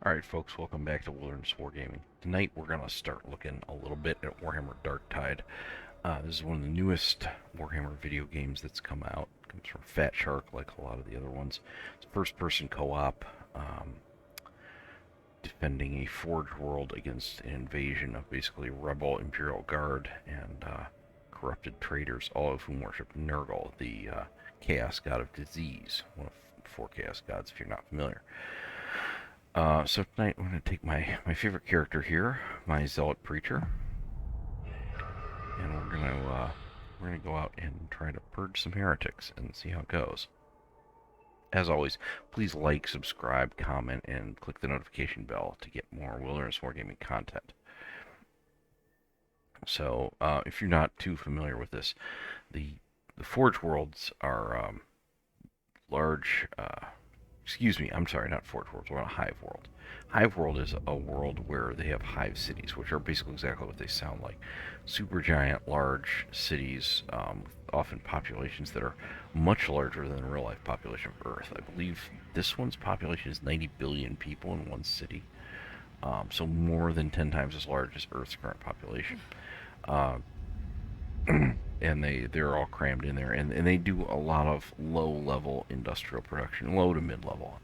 Alright folks, welcome back to Wilderness Wargaming. Tonight we're going to start looking a little bit at Warhammer Darktide. This is one of the newest Warhammer video games that's come out. It comes from Fat Shark, like a lot of the other ones. It's first-person co-op, defending a forged world against an invasion of basically rebel Imperial Guard and corrupted traitors, all of whom worship Nurgle, the chaos god of disease, one of four chaos gods if you're not familiar. So tonight I'm going to take my favorite character here, my Zealot Preacher, and we're gonna go out and try to purge some heretics and see how it goes. As always, please like, subscribe, comment, and click the notification bell to get more Wilderness Wargaming content. So, if you're not too familiar with this, the Forge Worlds are large. Excuse me, I'm sorry, not Forge Worlds, we're on a Hive World. Hive World is a world where they have hive cities, which are basically exactly what they sound like. Super giant, large cities, often populations that are much larger than the real life population of Earth. I believe this one's population is 90 billion people in one city, so more than 10 times as large as Earth's current population. And they're all crammed in there, and they do a lot of low-level industrial production, low to mid-level.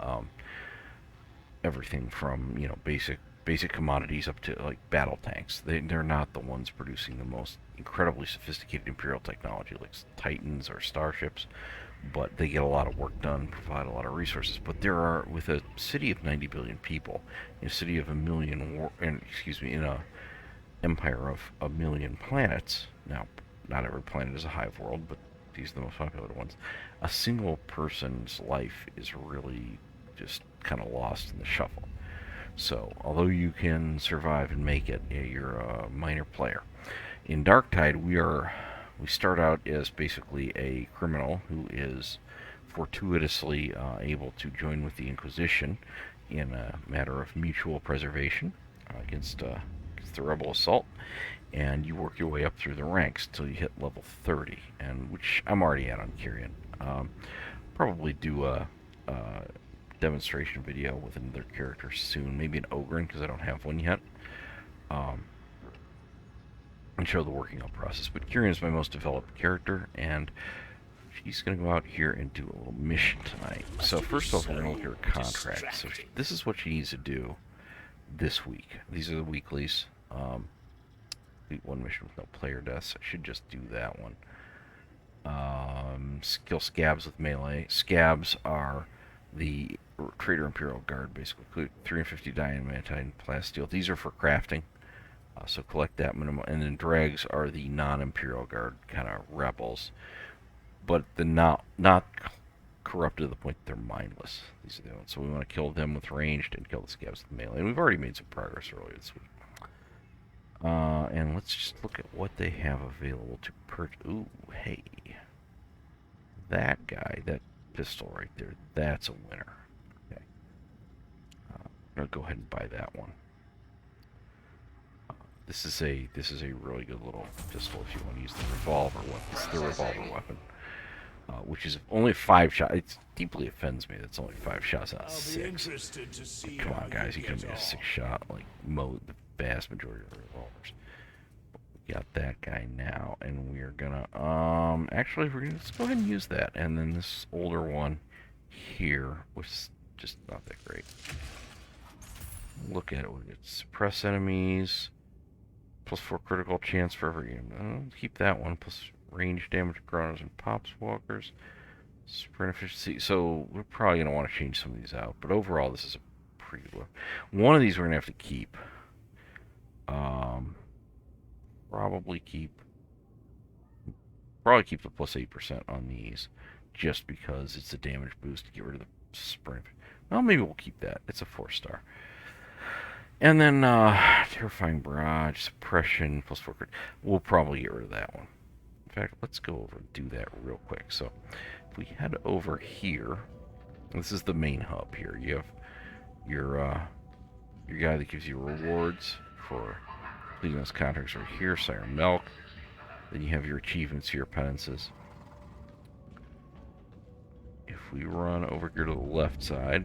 Everything from basic commodities up to like battle tanks. They're not the ones producing the most incredibly sophisticated Imperial technology like Titans or starships, but they get a lot of work done, provide a lot of resources. But there are, with a city of 90 billion people, a city of in a empire of a million planets. Now, not every planet is a hive world, but these are the most popular ones. A single person's life is really just kind of lost in the shuffle. So, although you can survive and make it, you're a minor player. In Darktide, we start out as basically a criminal who is fortuitously able to join with the Inquisition in a matter of mutual preservation against the rebel assault, and you work your way up through the ranks until you hit level 30, and which I'm already at on Kyrian. Probably do a demonstration video with another character soon, maybe an Ogre, because I don't have one yet, and show the working out process. But Kyrian is my most developed character, and she's going to go out here and do a little mission tonight. So first off, we're going to look at her contract. So this is what she needs to do this week. These are the weeklies. One mission with no player deaths. I should just do that one. Kill scabs with melee. Scabs are the Traitor Imperial Guard, basically. 350 diamantine plasteel. These are for crafting. So collect that minimum. And then drags are the non-Imperial Guard kind of rebels. But the not corrupted to the point that they're mindless. These are the ones. So we want to kill them with ranged and kill the scabs with melee. And we've already made some progress earlier this week. And let's just look at what they have available to purchase. Ooh, hey. That guy, that pistol right there, that's a winner. Okay. I'm going to go ahead and buy that one. This is a really good little pistol if you want to use the revolver weapon. It's the revolver weapon. Which is only 5 shots. It deeply offends me that's only 5 shots out of 6. Come on, guys, you can make a 6-shot, like, mode the vast majority of the revolvers. We got that guy now, and we're gonna, actually, let's go ahead and use that. And then this older one here was just not that great. Look at it. We get suppress enemies, +4 critical chance for every game. Keep that one, plus range damage to groaners and pops walkers, sprint efficiency. So we're probably going to want to change some of these out, but overall this is a pretty good one. One of these we're going to have to keep. Probably keep the +8% on these, just because it's a damage boost to get rid of the sprint. Well, maybe we'll keep that. It's a 4-star. And then terrifying barrage, suppression, +4 crit. We'll probably get rid of that one. In fact, let's go over and do that real quick. So, if we head over here, this is the main hub here. You have your guy that gives you rewards for completing those contracts right here, Siren Milk. Then you have your achievements, your penances. If we run over here to the left side,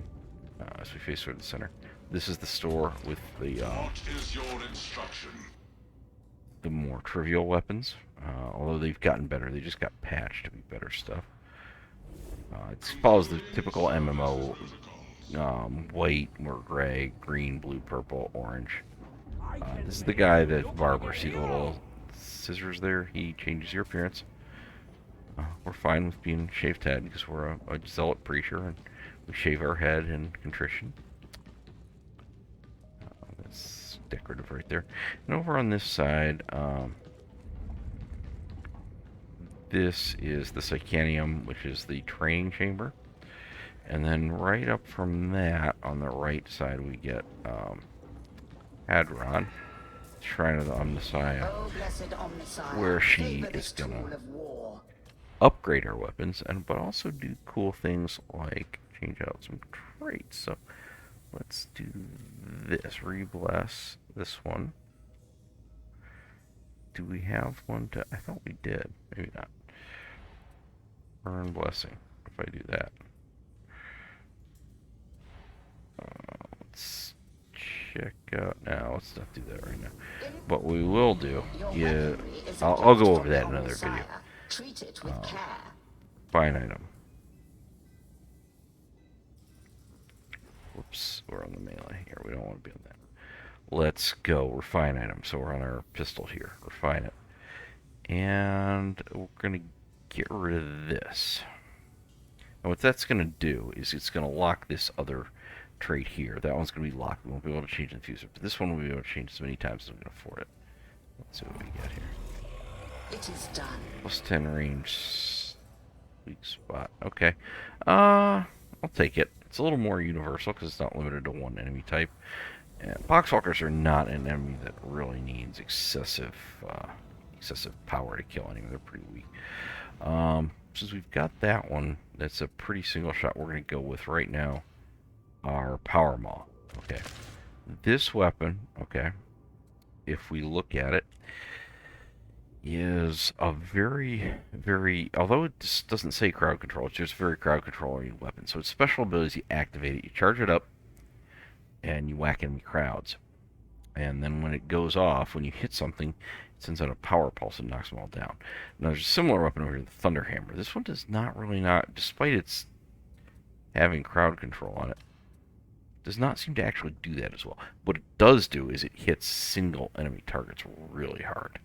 as we face toward the center, This is the store with What is your instruction? the more trivial weapons. Although they've gotten better, they just got patched to be better stuff. It follows the typical MMO white or gray, green, blue, purple, orange. This is the guy that barber. See the little scissors there? He changes your appearance. We're fine with being shaved head because we're a Zealot Preacher and we shave our head in contrition. That's decorative right there. And over on this side, this is the Psychanium, which is the training chamber. And then right up from that, on the right side, we get Hadron, Shrine of the Omnissiah, where she is gonna upgrade our weapons, but also do cool things like change out some traits. So let's do this. Rebless this one. Do we have one to... I thought we did. Maybe not. Burn Blessing. If I do that. Let's check out... No, let's not do that right now. What we will do is... I'll go over that in another video. Find item. Whoops, we're on the melee here. We don't want to be on that. Let's go. Refine item. So we're on our pistol here. Refine it. And we're going to get rid of this. And what that's going to do is it's going to lock this other trait here. That one's going to be locked. We won't be able to change in the future. But this one we'll be able to change as many times as we can afford it. Let's see what we got here. It is done. Plus 10 range. Weak spot. Okay. I'll take it. It's a little more universal because it's not limited to one enemy type. And Poxwalkers are not an enemy that really needs excessive power to kill anyway. They're pretty weak. Since we've got that one, that's a pretty single shot. We're going to go with right now our Power Maul. Okay. This weapon, okay, if we look at it, is a very, very, although it just doesn't say crowd control, it's just a very crowd controlling weapon. So its special abilities, you activate it, you charge it up, and you whack enemy crowds. And then when it goes off, when you hit something, it sends out a power pulse and knocks them all down. Now there's a similar weapon over here, the Thunder Hammer. This one does not really despite its having crowd control on it, does not seem to actually do that as well. What it does do is it hits single enemy targets really hard.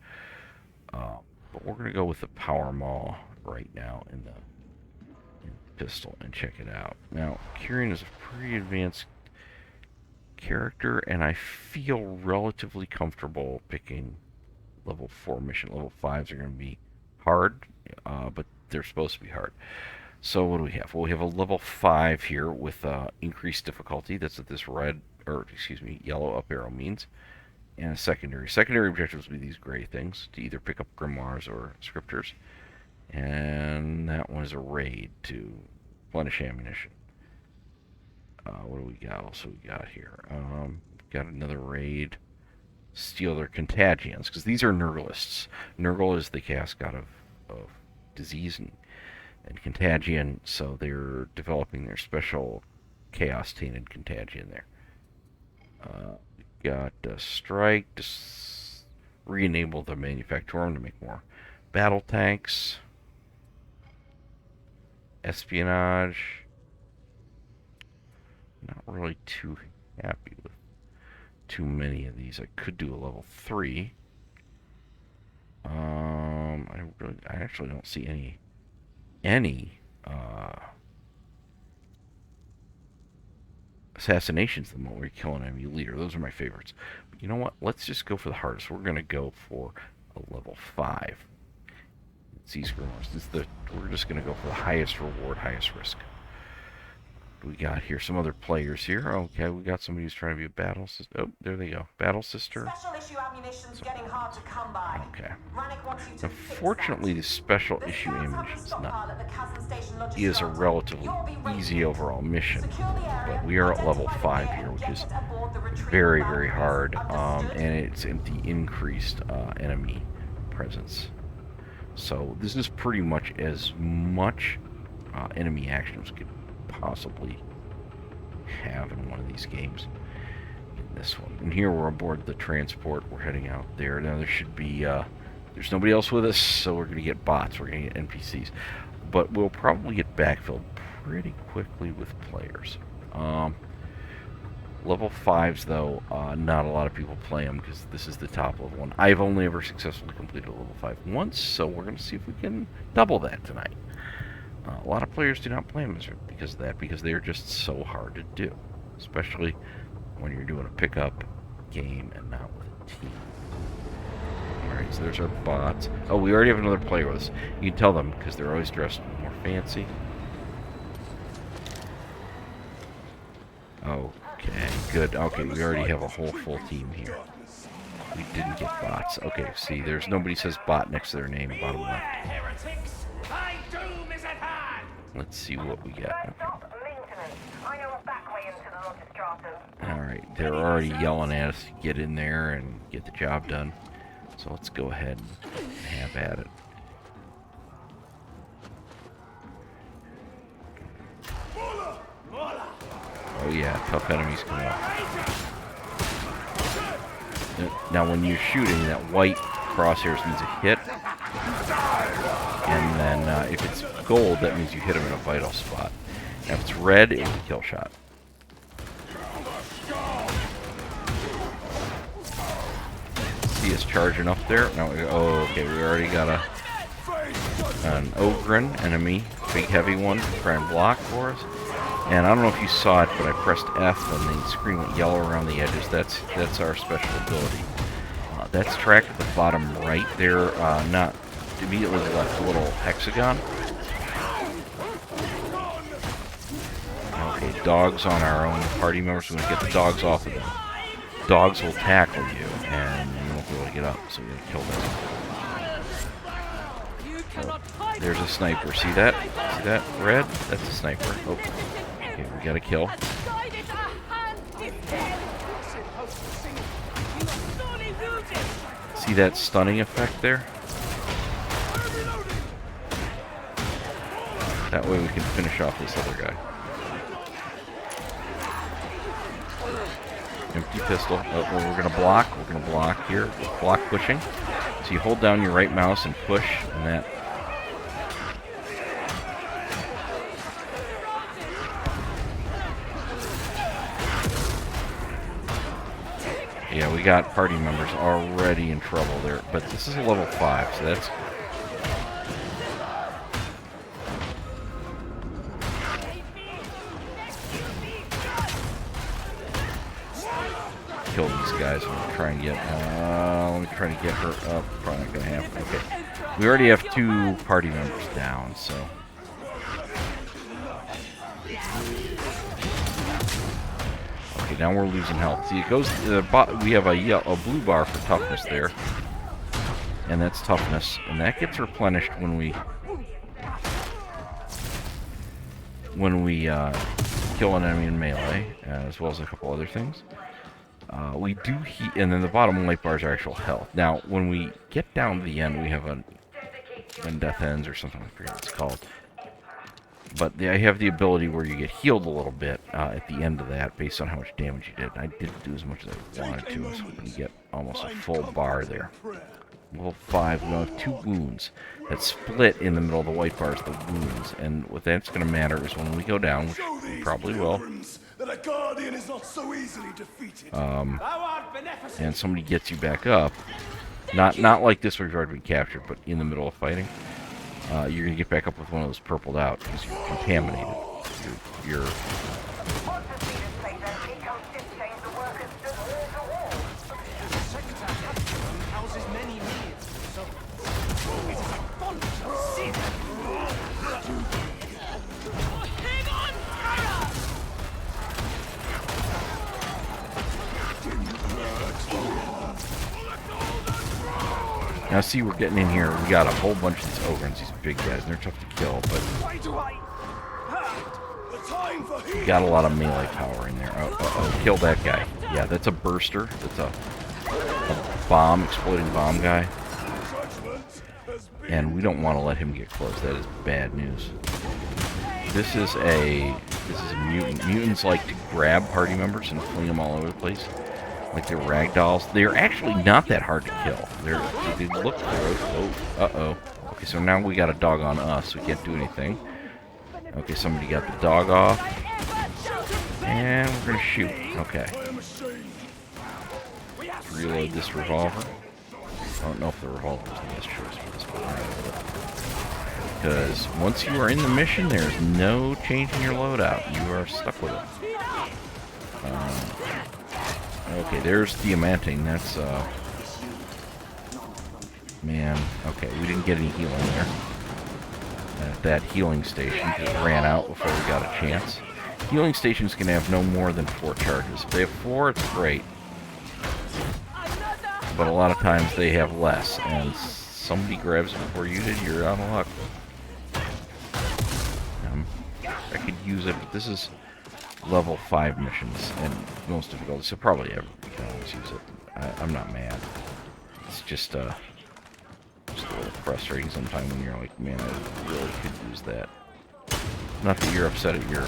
But we're going to go with the Power Maul right now in the pistol and check it out. Now, Kyrian is a pretty advanced character, and I feel relatively comfortable picking level 4 mission. Level 5s are going to be hard, but they're supposed to be hard. So what do we have? Well, we have a level 5 here with increased difficulty. That's what this yellow up arrow means. And a secondary. Secondary objectives will be these gray things, to either pick up grimoires or scriptures. And that one is a raid to replenish ammunition. What do we got? Also, we got here. Got another raid. Steal their contagions, because these are Nurglists. Nurgle is the chaos god of disease and contagion, so they're developing their special chaos tainted contagion there. Got strike to re-enable the manufactorum to make more battle tanks. Espionage. Not really too happy with too many of these. I could do a level 3. I actually don't see any assassinations the moment we kill an enemy leader. Those are my favorites. But you know what? Let's just go for the hardest. We're going to go for a level 5. It's these grimoires. We're just going to go for the highest reward, highest risk. We got here some other players here. Okay, we got somebody who's trying to be a battle sister. Oh, there they go. Battle sister. Special issue ammunition's getting hard to come by. Okay. Rannick wants you to Unfortunately, the special issue ammunition is a relatively easy overall mission. But we are at level 5 here, which is very, very hard. And it's the increased enemy presence. So this is pretty much as much enemy action as we could possibly have in one of these games. This one. And here we're aboard the transport. We're heading out there. Now there should be, there's nobody else with us, so we're going to get bots. We're going to get NPCs. But we'll probably get backfilled pretty quickly with players. Level 5s, though, not a lot of people play them because this is the top level one. I've only ever successfully completed a level 5 once, so we're going to see if we can double that tonight. A lot of players do not play them because of that, because they're just so hard to do, especially when you're doing a pickup game and not with a team. Alright, so there's our bots. Oh, we already have another player with us. You can tell them because they're always dressed more fancy. Okay, good. Okay, we already have a whole full team here. We didn't get bots. Okay, see, there's nobody says bot next to their name, bottom left. Let's see what we got. Alright, they're already yelling at us to get in there and get the job done. So let's go ahead and have at it. Oh yeah, tough enemies come up. Now when you're shooting, that white crosshairs means a hit. And then if it's gold, that means you hit them in a vital spot. Now if it's red, it's a kill shot. See us charging up there? No, oh, okay, we already got an Ogren enemy, big heavy one, to try and block for us. And I don't know if you saw it, but I pressed F and the screen went yellow around the edges. That's our special ability. That's tracked at the bottom right there, not immediately left, a little hexagon. Okay, dogs on our own party members. We're going to get the dogs off of them. Dogs will tackle you, and you won't be able to get up, so you're going to kill them. Oh, there's a sniper. See that? See that? Red? That's a sniper. Oh. Okay, we got a kill. See that stunning effect there? That way we can finish off this other guy. Empty pistol. Oh, we're going to block. We're going to block here. Block pushing. So you hold down your right mouse and push, and that... Yeah, we got party members already in trouble there, but this is a level 5, so that's... Kill these guys. I'm gonna try and get. Let me try to get her up. Probably not gonna happen. Okay, we already have 2 party members down, so. Okay, now we're losing health. See, it goes. We have a blue bar for toughness there, and that's toughness, and that gets replenished when we kill an enemy in melee, as well as a couple other things. We do heat, and then the bottom light bars are actual health. Now, when we get down to the end, we have when death ends or something, I forget what it's called. But I have the ability where you get healed a little bit at the end of that, based on how much damage you did. I didn't do as much as I wanted to, so you get almost a full bar there. Level 5, we have 2 wounds that split in the middle of the white bars, the wounds. And what that's going to matter is when we go down, which we probably will. That a guardian is not so easily defeated. And somebody gets you back up. Not like this where you've already been captured, but in the middle of fighting. You're going to get back up with one of those purpled out because you're contaminated. You're Now see, we're getting in here. We got a whole bunch of these ogrens, these big guys, and they're tough to kill, but we got a lot of melee power in there. Oh, kill that guy. Yeah, that's a burster. That's a bomb, exploding bomb guy. And we don't want to let him get close. That is bad news. This is a mutant. Mutants like to grab party members and fling them all over the place. like they're ragdolls. They're actually not that hard to kill. They look gross. Oh, uh-oh. Okay, so now we got a dog on us. We can't do anything. Okay, somebody got the dog off. And we're gonna shoot. Okay. Let's reload this revolver. I don't know if the revolver is the best choice for this one. Because once you are in the mission, there's no changing your loadout. You are stuck with it. Okay, there's Diamantine. That's, man. Okay, we didn't get any healing there. That healing station just ran out before we got a chance. Healing stations can have no more than 4 charges. If they have 4, it's great. But a lot of times they have less, and somebody grabs it before you did, you're out of luck. I could use it, but this is level 5 missions, and most difficult, so probably everybody can always use it. I'm not mad. It's just a little frustrating sometimes when you're like, man, I really could use that. Not that you're upset at your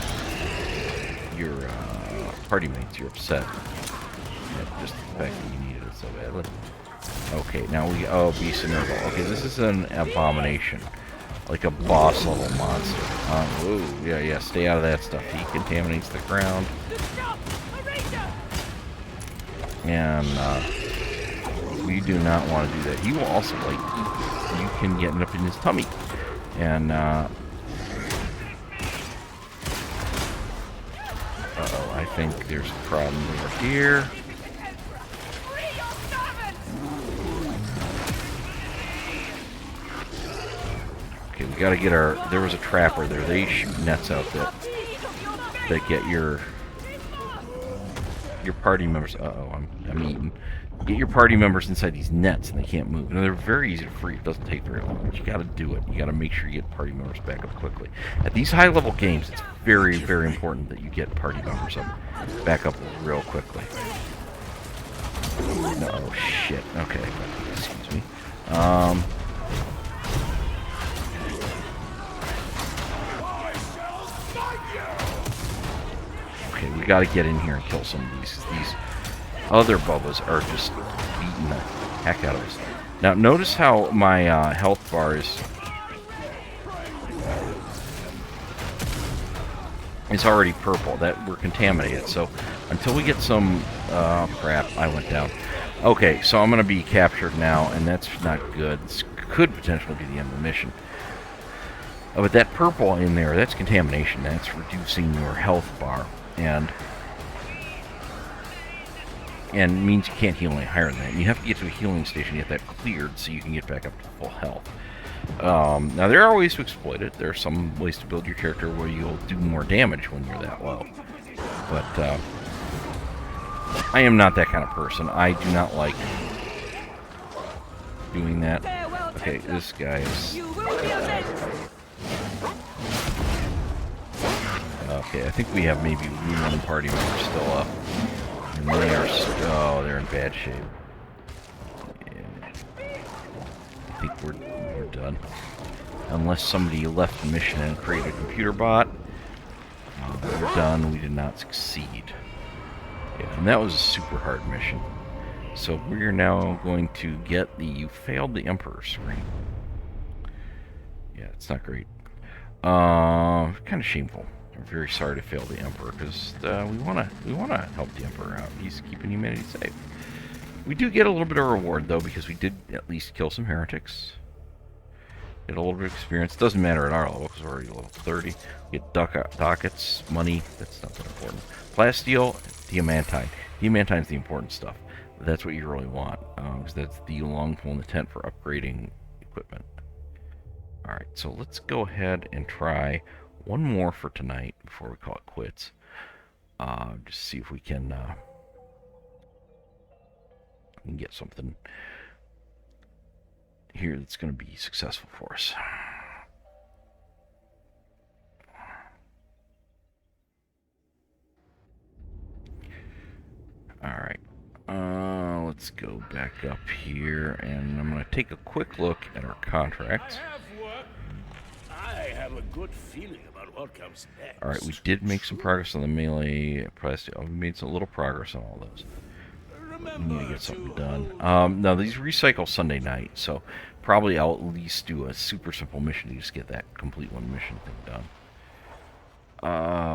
party mates, you're upset at just the fact that you needed it so badly. Okay, now Beast and Herbal. Okay, this is an abomination. Like a boss level monster. Ooh, yeah, stay out of that stuff. He contaminates the ground. And, we do not want to do that. He will also, like, you can get it up in his tummy. And, uh-oh, I think there's a problem over here. Okay, we gotta get our... There was a trapper there. They shoot nets out that get your party members... Uh-oh, I'm eating. Get your party members inside these nets and they can't move. And they're very easy to free. It doesn't take very long, but you gotta do it. You gotta make sure you get party members back up quickly. At these high-level games, it's very, very important that you get party members back up real quickly. No, shit. Okay, excuse me. Okay, we gotta get in here and kill some of these. These other Bubbas are just beating the heck out of us. Now, notice how my health bar is already purple. That we're contaminated. So until we get some crap, I went down. Okay, so I'm gonna be captured now, and that's not good. This could potentially be the end of the mission. But that purple in there, that's contamination. That's reducing your health bar, and means you can't heal any higher than that. And you have to get to a healing station, get that cleared, so you can get back up to full health. Now, there are ways to exploit it. There are some ways to build your character where you'll do more damage when you're that low. But, I am not that kind of person. I do not like doing that. Okay, this guy is... Okay, I think we have maybe one party member still up. And they are... Oh, they're in bad shape. Yeah. I think we're done. Unless somebody left the mission and created a computer bot. We're done. We did not succeed. Yeah, and that was a super hard mission. So we're now going to get the "You failed the Emperor" screen. Yeah, it's not great. Kind of shameful. We're very sorry to fail the Emperor because we wanna help the Emperor out. He's keeping humanity safe. We do get a little bit of reward though because we did at least kill some heretics. Get a little bit of experience. Doesn't matter at our level because we're already level 30. We get dockets, money. That's not that important. Plasteel, Diamantine. Diamantine's the important stuff. That's what you really want because that's the long pole in the tent for upgrading equipment. Alright, so let's go ahead and try one more for tonight before we call it quits. Just see if we can get something here that's going to be successful for us. Alright, let's go back up here, and I'm going to take a quick look at our contracts. I have a good feeling about what comes next. Alright, we did make some progress on the melee. We made a little progress on all those. We need to get something done. Now, these recycle Sunday night, so probably I'll at least do a super simple mission to just get that complete one mission thing done.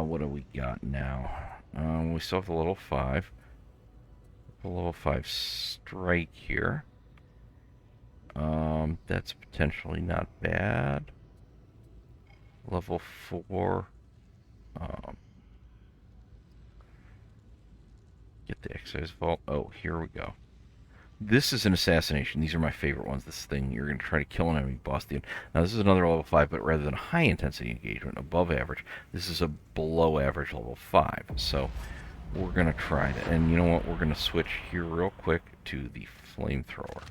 What do we got now? We still have the level 5. The level 5 strike here. That's potentially not bad. Level 4. Get the excise vault. Oh, here we go. This is an assassination. These are my favorite ones. This thing, you're going to try to kill an enemy boss at the end. Now, this is another level 5, but rather than a high-intensity engagement, above average, this is a below-average level 5. So, we're going to try that. And you know what? We're going to switch here real quick to the flamethrower.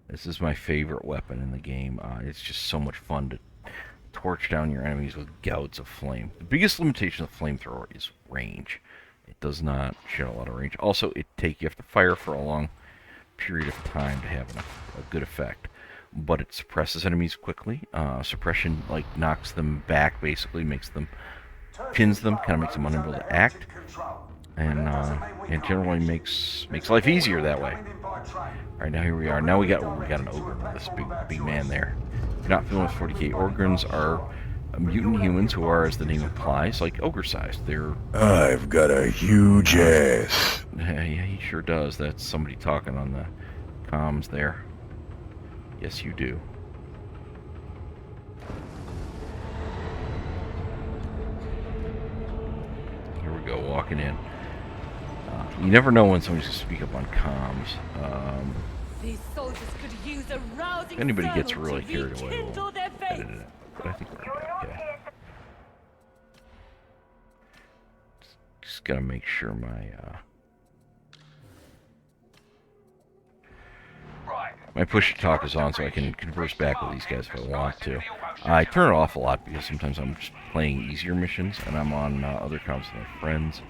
This is my favorite weapon in the game. It's just so much fun to torch down your enemies with gouts of flame. The biggest limitation of the flamethrower is range. It does not shed a lot of range. Also, you have to fire for a long period of time to have a good effect. But it suppresses enemies quickly. Suppression knocks them back, basically pins them, kind of makes them unable to act, and it generally makes life easier that way. All right, now here we are. Now we got an ogre, this big man there. If you're not familiar with 40k, ogrins are mutant humans who are, as the name implies, like ogre-sized. I've got a huge ass. Yeah, he sure does. That's somebody talking on the comms there. Yes, you do. Here we go, walking in. You never know when somebody's going to speak up on comms. These soldiers could use a rousing If anybody gets sermon really to carried away, rekindle we'll their faith. edit it. But I think we're going to be okay. Just got to make sure my push-to-talk is on so I can converse back with these guys if I want to. I turn it off a lot because sometimes I'm just playing easier missions and I'm on other comms with my friends.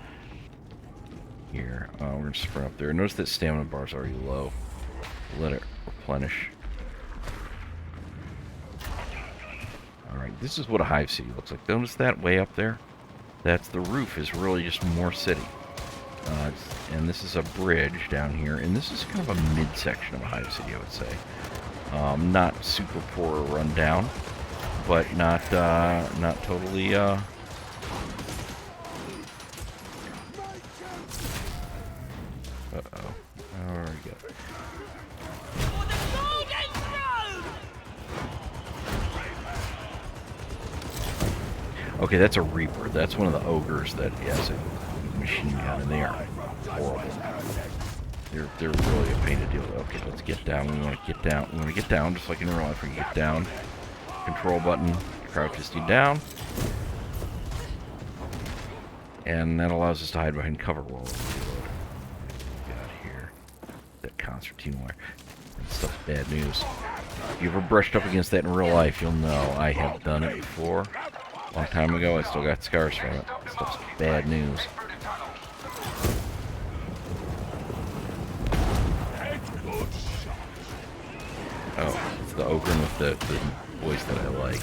Here, we're going to sprint up there. Notice that stamina bar is already low. Let it replenish. Alright, this is what a hive city looks like. Notice that way up there? That's the roof is really just more city. And this is a bridge down here, and this is kind of a mid-section of a hive city, I would say. Not super poor or run down, but not totally. Uh-oh. There we go. Okay, that's a Reaper. That's one of the ogres that has a machine gun, and they are horrible. They're really a pain to deal with. Okay, let's get down. We want to get down. We want to get down, just like in real life. We can get down. Control button crouches you down, and that allows us to hide behind cover while we reload. Got here that concertina wire. That stuff's bad news. If you ever brushed up against that in real life, you'll know I have done it before. A long time ago, I still got scars from it. That stuff's bad news. Oh, it's the ogre with the voice that I like.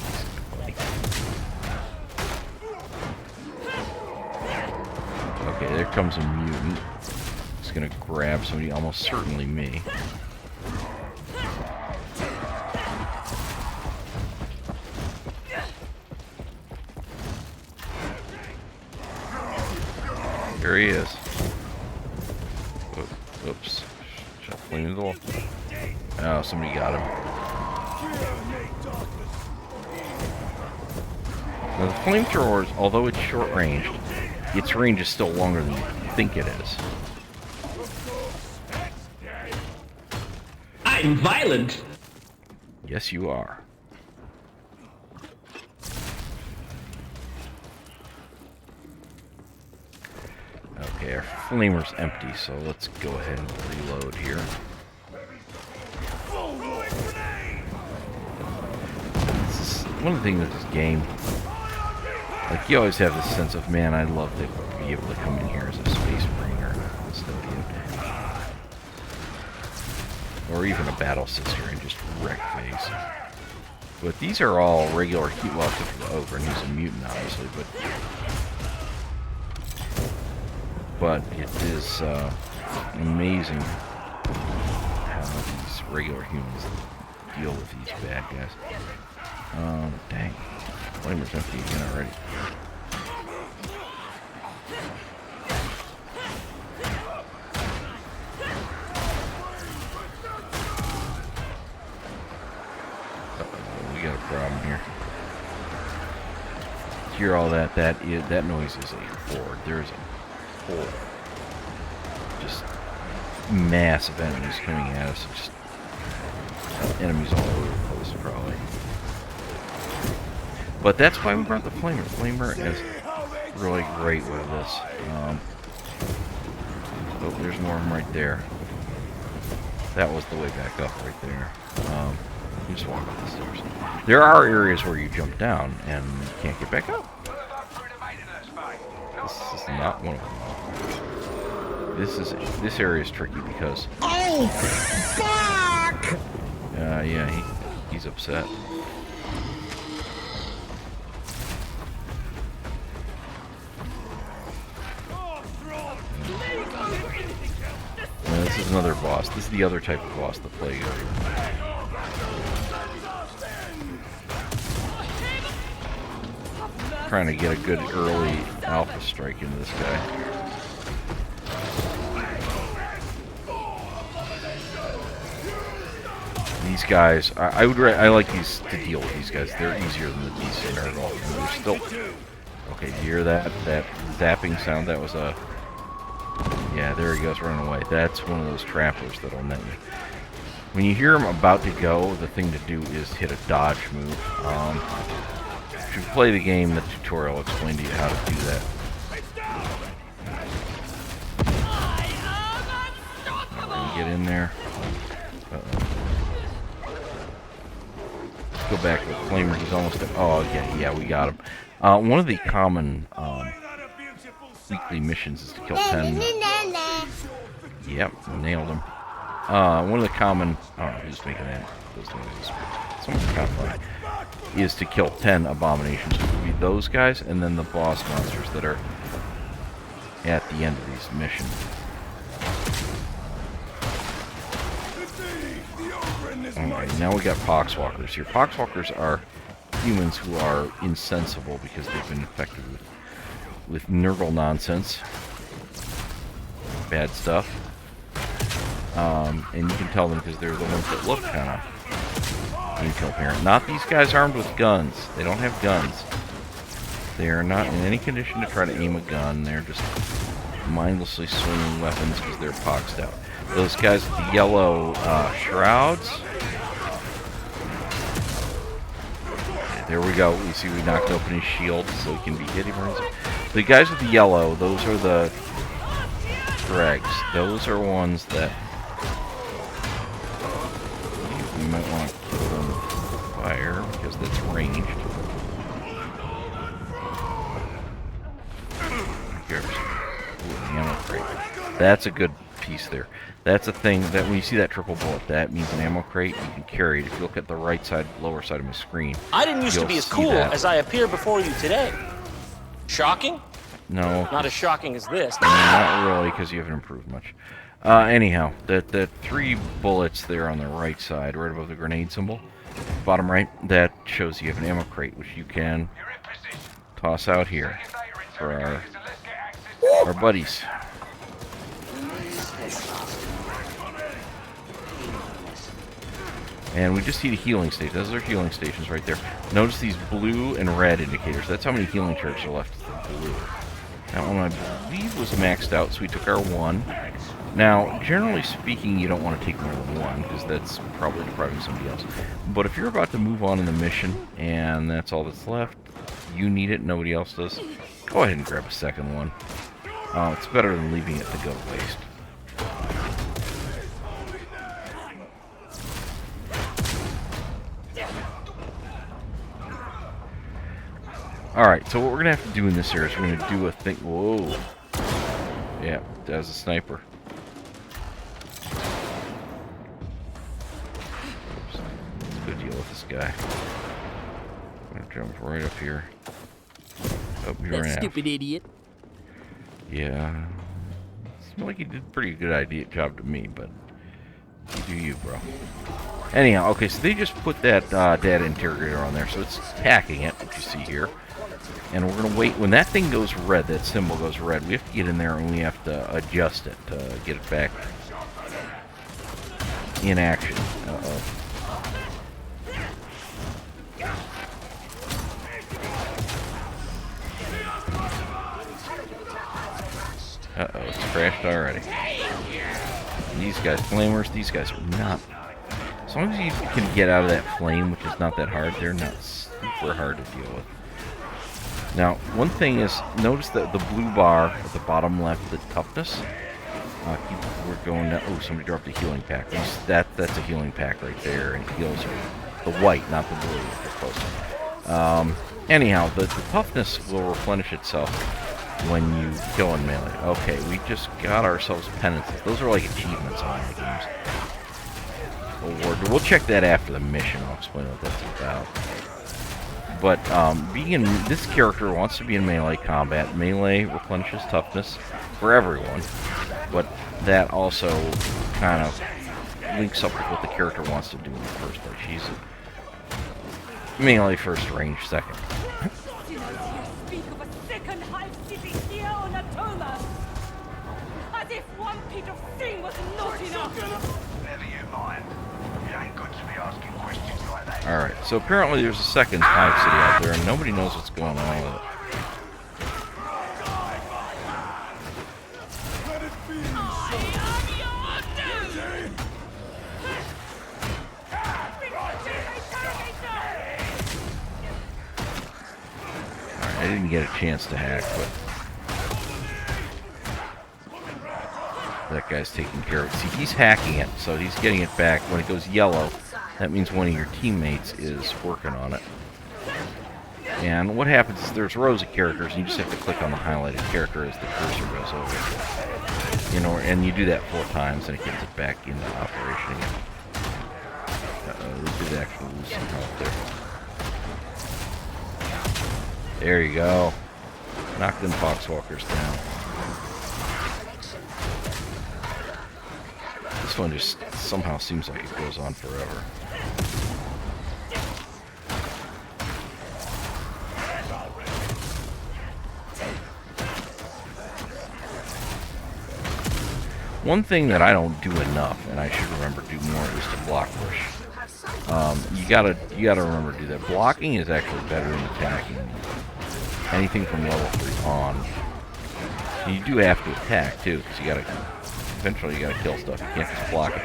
Okay, there comes a mutant. He's gonna grab somebody, almost certainly me. There he is. Oops. Shot flame into the wall. Oh, somebody got him. Now the flamethrower, although it's short-ranged, its range is still longer than you think it is. I'm violent. Yes, you are. Okay, our flamer's empty, so let's go ahead and reload here. This is one of the things with this game. Like, you always have this sense of, man, I'd love to be able to come in here as a space marine or a custodian. Or even a battle sister and just wreck face. But these are all regular heat loss for the ogre, and he's a mutant, obviously, but it is amazing how these regular humans deal with these bad guys. Dang. Flamer's empty again already. We got a problem here. Hear all that? That noise is a horde. There's a horde. Just massive enemies coming at us. Just enemies all over the place, probably. But that's why we brought the Flamer. Flamer is really great with this. Oh, there's more of them right there. That was the way back up right there. You just walk up the stairs. There are areas where you jump down and you can't get back up. This is not one of them. This area is tricky because. Oh fuck! Yeah, he's upset. This is another boss. This is the other type of boss, the Plague area. Trying to get a good early alpha strike into this guy. These guys, I like these to deal with these guys. They're easier than the beasts in Nurgle. And they're still. Okay, you hear that? That zapping sound? That was a. Yeah, there he goes running away. That's one of those trappers that'll net you. When you hear him about to go, the thing to do is hit a dodge move. If you play the game, the tutorial will explain to you how to do that. Get in there. Let's go back to the Flamer. He's almost at. Oh, yeah, we got him. One of the common weekly missions is to kill 10. Yep, nailed him. One of the common. Oh, who's making that? Those noises. Someone's kind of funny. Is to kill 10 abominations. It would be those guys and then the boss monsters that are at the end of these missions. Alright, now we got Poxwalkers here. Poxwalkers are humans who are insensible because they've been infected with Nurgle nonsense. Bad stuff. And you can tell them because they're the ones that look kind of incoherent. Not these guys armed with guns. They don't have guns. They are not in any condition to try to aim a gun. They're just mindlessly swinging weapons because they're poxed out. Those guys with the yellow shrouds. There we go. You see we knocked open his shield so he can be hit. The guys with the yellow, those are the dregs. Those are ones that you might want to kill them with fire because that's ranged. That's a good piece there. That's a thing that when you see that triple bullet, that means an ammo crate. You can carry it. If you look at the right side, lower side of my screen, I didn't used to be as cool as I appear before you today. Shocking? No. Not as shocking as this. Not really, because you haven't improved much. Anyhow, that 3 bullets there on the right side, right above the grenade symbol, bottom right, that shows you have an ammo crate, which you can toss out here for our buddies. And we just need a healing station. Those are healing stations right there. Notice these blue and red indicators. That's how many healing charges are left. Blue. That one I believe was maxed out, so we took our 1. Now, generally speaking, you don't want to take more than 1, because that's probably depriving somebody else. But if you're about to move on in the mission, and that's all that's left, you need it, nobody else does, go ahead and grab a second one. It's better than leaving it to go to waste. Alright, so what we're going to have to do in this area is we're going to do a thing. Whoa. Yeah, that's a sniper. Oops. Let's go deal with this guy. I'm going to jump right up here. Oh, you're That stupid idiot. Yeah. Let's Seemed like you did a pretty good job to me, but you do you, bro. Anyhow, okay, so they just put that data interrogator on there, so it's hacking it, which you see here. And we're going to wait. When that thing goes red, that symbol goes red, we have to get in there and we have to adjust it to get it back in action. Uh-oh. Uh-oh, it's crashed already. These guys, flamers, these guys are not... As long as you can get out of that flame, which is not that hard, they're not super hard to deal with. Now, one thing is, notice that the blue bar at the bottom left, the toughness, we're going down... Oh, somebody dropped a healing pack. That's a healing pack right there, and it heals the white, not the blue, if you're close. Anyhow, the toughness will replenish itself when you kill in melee. Okay, we just got ourselves penances. Those are like achievements on the games. We'll check that after the mission. I'll explain what that's about. But this character wants to be in melee combat. Melee replenishes toughness for everyone, but that also kind of links up with what the character wants to do in the first place. She's melee first, range second. Speak of a second hive city here on Atoma, as if one bit of thing was not enough. Never you mind. It ain't good to be asking questions like that. Alright, so apparently there's a second hive city out there, and nobody knows what's going on with it. Alright, I didn't get a chance to hack, but that guy's taking care of it. See, he's hacking it, so he's getting it back. When it goes yellow, that means one of your teammates is working on it. And what happens is there's rows of characters, and you just have to click on the highlighted character as the cursor goes over. You know, and you do that 4 times, and it gets it back into operation again. Uh-oh, we did actually lose some health there. There you go. Knock them Foxwalkers down. This one just somehow seems like it goes on forever. One thing that I don't do enough, and I should remember to do more, is to block push. You gotta remember to do that. Blocking is actually better than attacking. Anything from level 3 on. And you do have to attack too, because eventually you gotta kill stuff. You can't just block it.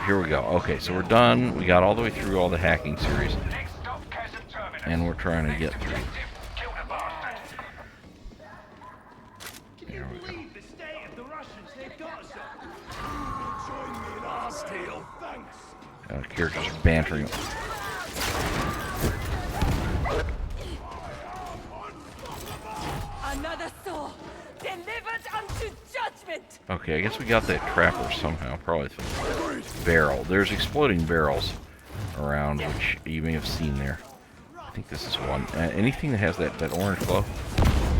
Here we go. Okay, so we're done. We got all the way through all the hacking series. And we're trying to get through. Here we go. Characters are bantering. Another soul delivered unto judgment. Okay, I guess we got that trapper somehow. Probably through the barrel. There's exploding barrels around, which you may have seen there. I think this is one. Anything that has that orange glow?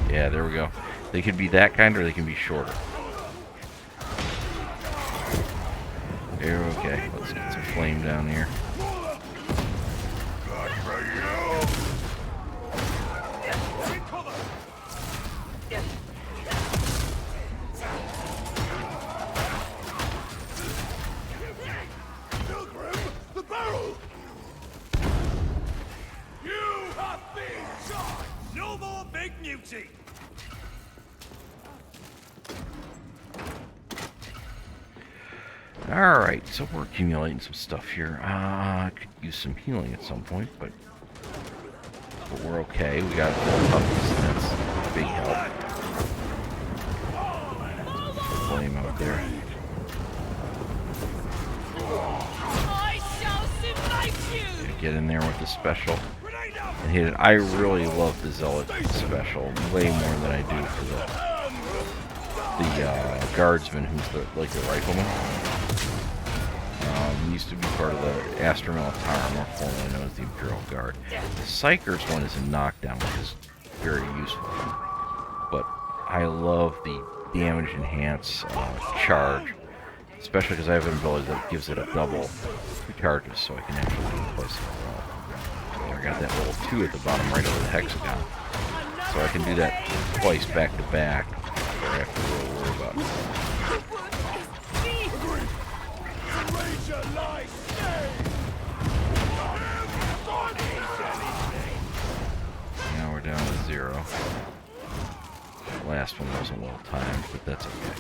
Yeah, there we go. They could be that kind, or they can be shorter. Okay, let's get some flame down here. Alright, so we're accumulating some stuff here. I could use some healing at some point, but we're okay. We got toughness, and that's a big help. Flame out there. I shall survive you. Gotta get in there with the special and hit it. I really love the Zealot special way more than I do for the guardsman, who's the rifleman. and used to be part of the Astronaut Tower, more formerly known as the Imperial Guard. The Psyker's one is a knockdown, which is very useful. But I love the damage enhance charge, especially because I have an ability that gives it a double charges, so I can actually replace it. I got that little 2 at the bottom right over the hexagon, so I can do that twice back to back before I have to really worry about it. Now we're down to 0. The last one wasn't well timed, but that's okay.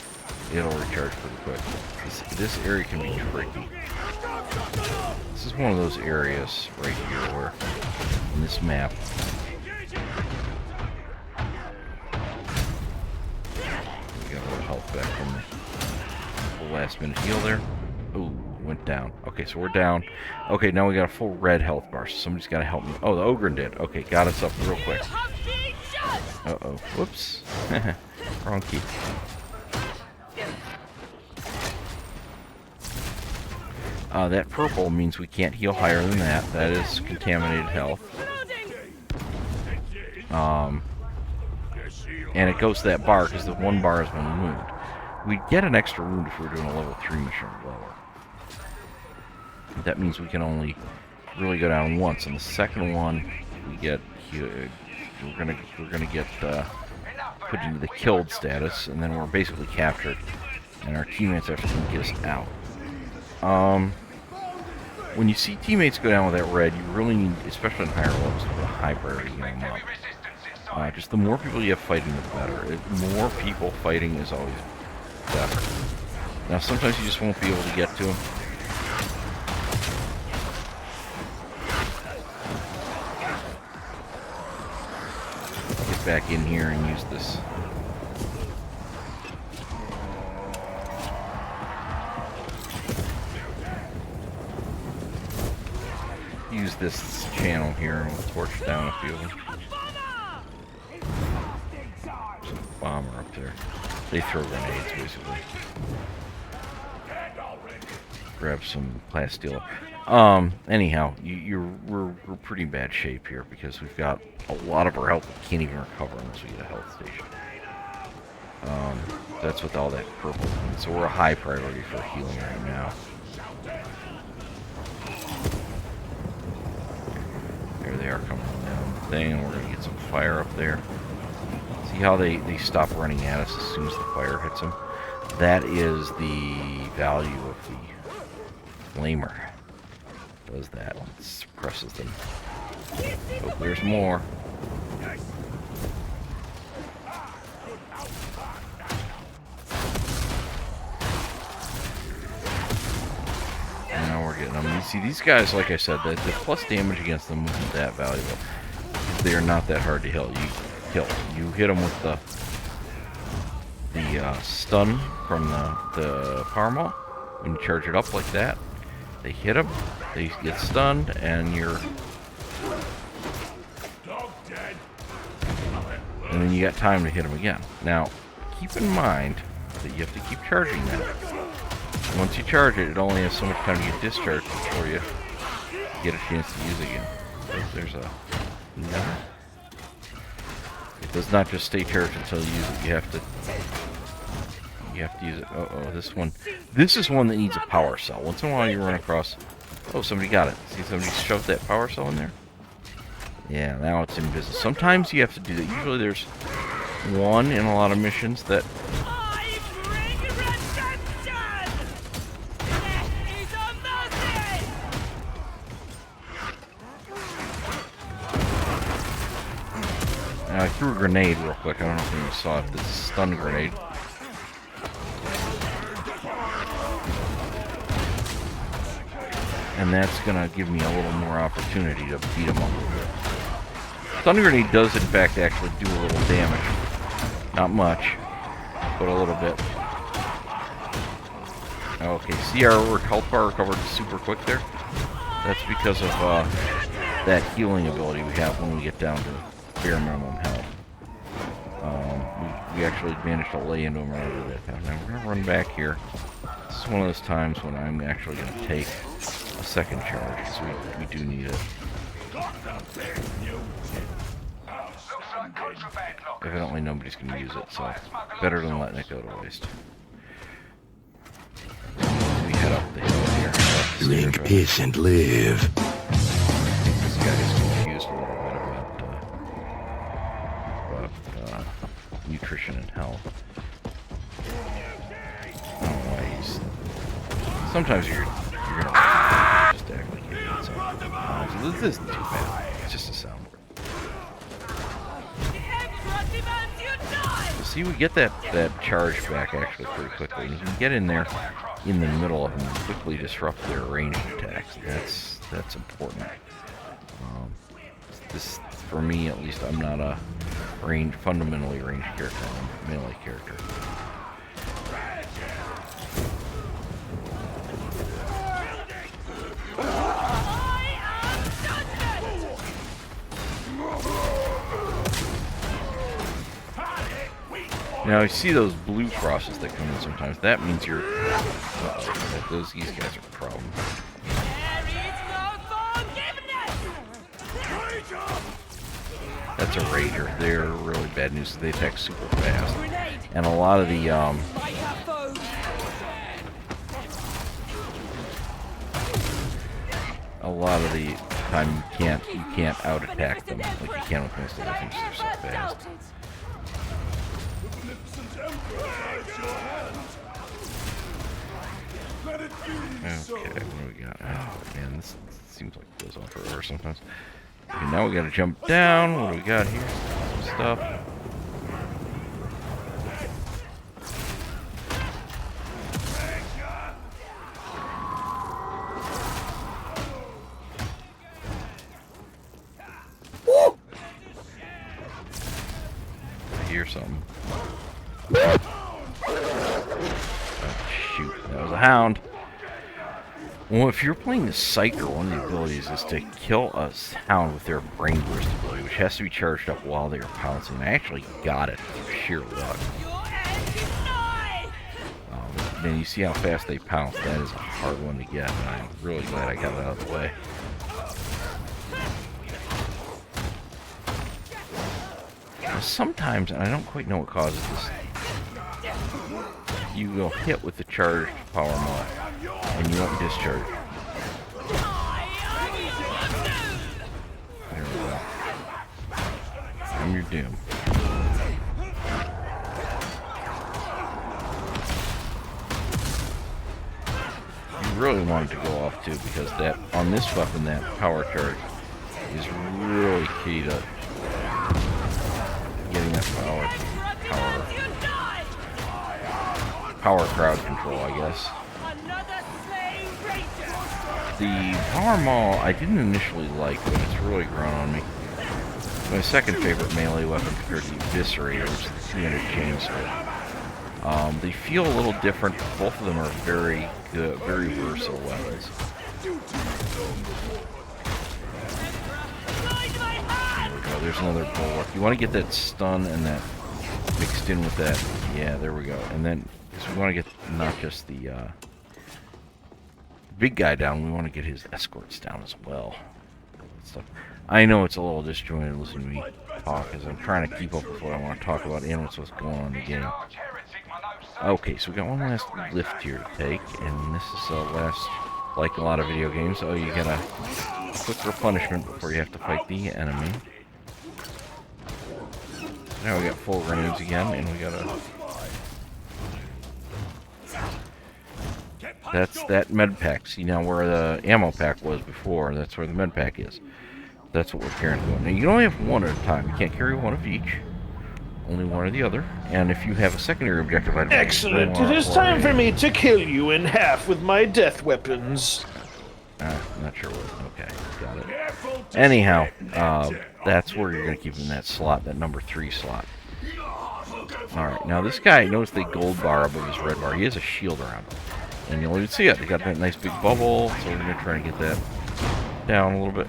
It'll recharge pretty quick. This area can be tricky. This is one of those areas right here where, in this map, we got a little health back from the last minute heal there. Ooh, went down. Okay, so we're down. Okay, now we got a full red health bar, so somebody's got to help me. Oh, the Ogren did. Okay, got us up real quick. Uh-oh. Whoops. Wrong key. That purple means we can't heal higher than that. That is contaminated health. And it goes to that bar because the 1 bar is 1 wound. We'd get an extra wound if we were doing a level 3 mission or lower. That means we can only really go down once. On the second one, we get we're gonna get put into the killed status, and then we're basically captured, and our teammates have to get us out. When you see teammates go down with that red, you really need, especially in higher levels, to put a high priority on them up. Just the more people you have fighting, the better. More people fighting is always better. Now, sometimes you just won't be able to get to them. Get back in here and use this. Use this channel here and we'll torch down a few of them. There's a bomber up there. They throw grenades, basically. Grab some plasteel. Anyhow, we're pretty bad shape here because we've got a lot of our health we can't even recover unless we get a health station. That's with all that purple. So we're a high priority for healing right now. There they are coming down the thing, and we're going to get some fire up there. See how they stop running at us as soon as the fire hits them? That is the value of the flamer. Does that. It suppresses them. Oh, there's more. Now we're getting them. You see, these guys, like I said, the plus damage against them isn't that valuable. They are not that hard to kill. You hit them with the stun from the power maul. When you charge it up like that, they hit them, they get stunned, and and then you got time to hit them again. Now, keep in mind that you have to keep charging that. Once you charge it, it only has so much time to get discharged before you get a chance to use it again. There's a... No. It does not just stay charged until you use it. You have to use it. Uh-oh, this is one that needs a power cell. Once in a while you run across... Oh, somebody got it. See, somebody shoved that power cell in there? Yeah, now it's in business. Sometimes you have to do that. Usually there's one in a lot of missions that... I threw a grenade real quick. I don't know if anyone saw it. This is a stun grenade. And that's going to give me a little more opportunity to beat him up a little bit. Stun grenade does, in fact, actually do a little damage. Not much, but a little bit. Okay, see our health bar recovered super quick there? That's because of that healing ability we have when we get down to bare minimum health. We actually managed to lay into him right over that time. Now we're going to run back here. This is is one of those times when I'm actually going to take a second charge, because we do need it. Evidently nobody's going to use it, so better than letting it go to waste. We head up the hill here. Drink piss and live. I think this guy is confused a little bit about nutrition and health. I don't know why he's... Sometimes you're gonna just act like you're doing something. So this isn't too bad. It's just a soundboard. See, we get that charge back actually pretty quickly. And you can get in there in the middle of them and quickly disrupt their ranged attacks. That's important. This, for me at least, I'm not a fundamentally ranged character. I'm a melee character. Now, you see those blue crosses that come in sometimes. That means you're... these guys are a problem. That's a Rager. They're really bad news. They attack super fast. And a lot of the... a lot of the time you can't out-attack them like you can with most of the things. They're so fast. Okay, what do we got? Oh man, this seems like it goes on forever sometimes. Okay, now we gotta jump down. What do we got here? Some stuff. I hear something. Shoot, that was a hound. Well, if you're playing the Psyker, one of the abilities is to kill a hound with their brain burst ability, which has to be charged up while they're pouncing. I actually got it through sheer luck. Man, you see how fast they pounce. That is a hard one to get, and I'm really glad I got it out of the way. Now, sometimes, and I don't quite know what causes this, you will hit with the charged power maul, and you won't discharge. There we go. And you're doomed. You really wanted to go off too, because that on this weapon, that power charge is really key to getting that power crowd control, I guess. The power maul I didn't initially like, but it's really grown on me. It's my second favorite melee weapon compared to the Eviscerator, which is the 300 chainsaw. They feel a little different. Both of them are very good, very versatile weapons. There we go. There's another bulwark. You want to get that stun and that mixed in with that. Yeah, there we go. And then so we want to get not just the big guy down, we want to get his escorts down as well. Stuff. I know it's a little disjointed listening to me talk, as I'm trying to keep up with what I want to talk about and what's going on in the game. Okay, so we got one last lift here to take, and this is last, like a lot of video games, so you get a quick replenishment before you have to fight the enemy. Now we got full grenades again, and we got a... That's that med pack. See now where the ammo pack was before, that's where the med pack is. That's what we're carrying going. Now you can only have one at a time. You can't carry one of each. Only one or the other. And if you have a secondary objective item... Excellent. It is time for me to kill you in half with my death weapons. Not sure what... Okay, got it. Anyhow, that's where you're going to keep in that slot, that number 3 slot. Alright, now this guy, notice the gold bar above his red bar. He has a shield around him. And you'll even see it. They got that nice big bubble, so we're going to try and get that down a little bit.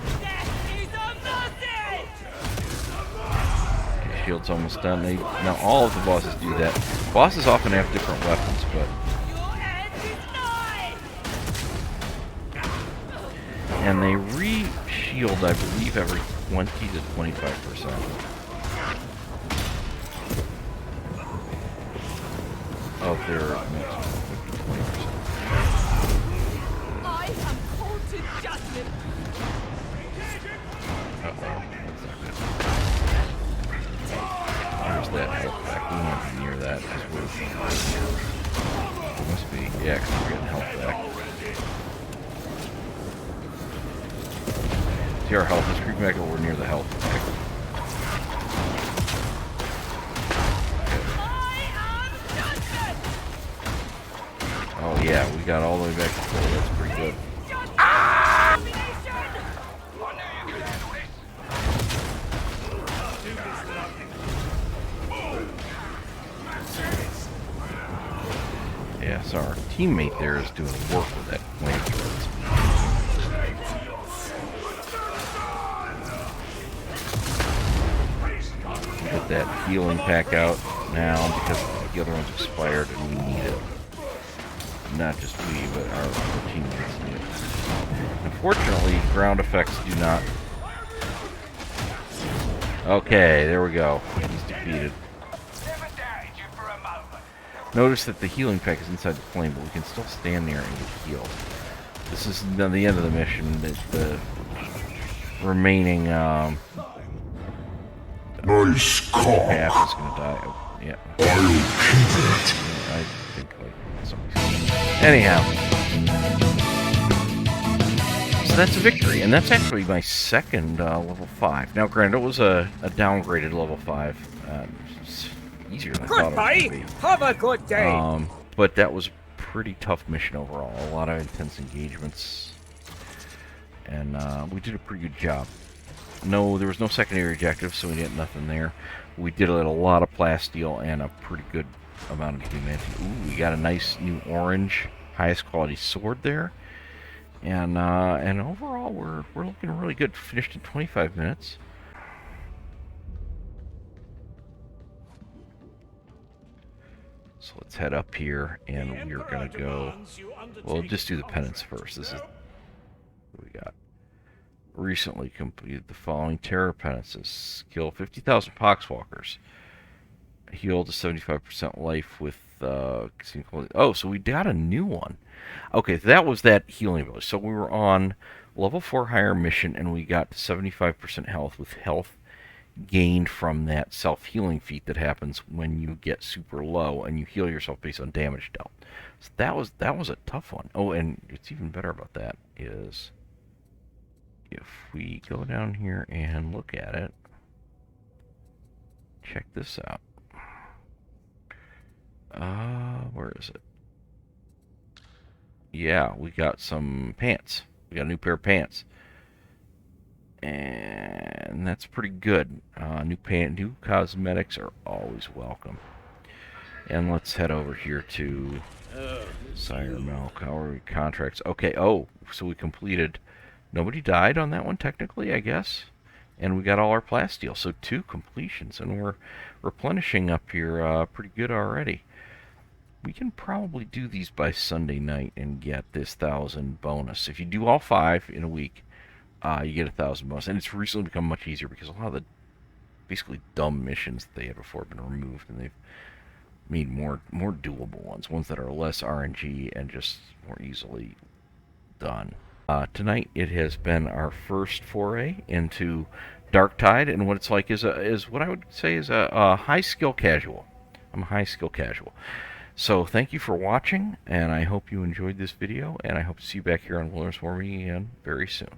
Okay, shield's almost done. Now all of the bosses do that. Bosses often have different weapons, but and they re-shield, I believe, every 20 to 25%. Of their maximum 20%. I am called to judgment. Uh-oh, that's not good. There's that health back. We won't be near that because we must be, yeah, because we're getting health back. See our health is creeping back over near the health back. Oh yeah, we got all the way back to full. That's pretty good. Yeah, so our teammate there is doing work with that flamethrower. Get that healing pack out now because the other one's expired and we need it. Not just we, but our teammates need it. Unfortunately, ground effects do not. Okay, there we go. He's defeated. Notice that the healing pack is inside the flame, but we can still stand there and get healed. This is the end of the mission. The remaining Nice path cock. is going to die. Oh, yeah. I'll keep it. I think like somebody's... Anyhow. So that's a victory, and that's actually my second level 5. Now, granted, it was a downgraded level 5. It's easier than I thought it was going to be. Have a good day. But that was a pretty tough mission overall. A lot of intense engagements. And we did a pretty good job. No, there was no secondary objective, so we did nothing there. We did a lot of plasteel and a pretty good amount of damage. Ooh, we got a nice new orange, highest quality sword there. And overall, we're looking really good. Finished in 25 minutes. So let's head up here, and we're gonna go. We'll just do the penance first. This is what we got. Recently completed the following terror penances: kill 50,000 poxwalkers, heal to 75% life with oh, so we got a new one. Okay, that was that healing ability. So we were on level 4 higher mission, and we got to 75% health with health gained from that self-healing feat that happens when you get super low and you heal yourself based on damage dealt. So that was a tough one. Oh, and it's even better about that is if we go down here and look at it, check this out. Where is it? Yeah, we got some pants. We got a new pair of pants. And that's pretty good. New cosmetics are always welcome. And let's head over here to Sire Milk. How are we contracts? Okay, oh, so we completed. Nobody died on that one technically, I guess. And we got all our plasteel, so 2 completions, and we're replenishing up here pretty good already. We can probably do these by Sunday night and get this 1,000 bonus. If you do all 5 in a week, you get 1,000 bonus, and it's recently become much easier because a lot of the basically dumb missions that they had before have been removed, and they've made more doable ones that are less RNG and just more easily done. Tonight it has been our first foray into Darktide, and what it's like is what I would say is a high skill casual. I'm a high skill casual. So thank you for watching, and I hope you enjoyed this video, and I hope to see you back here on Wilderness War Me again very soon.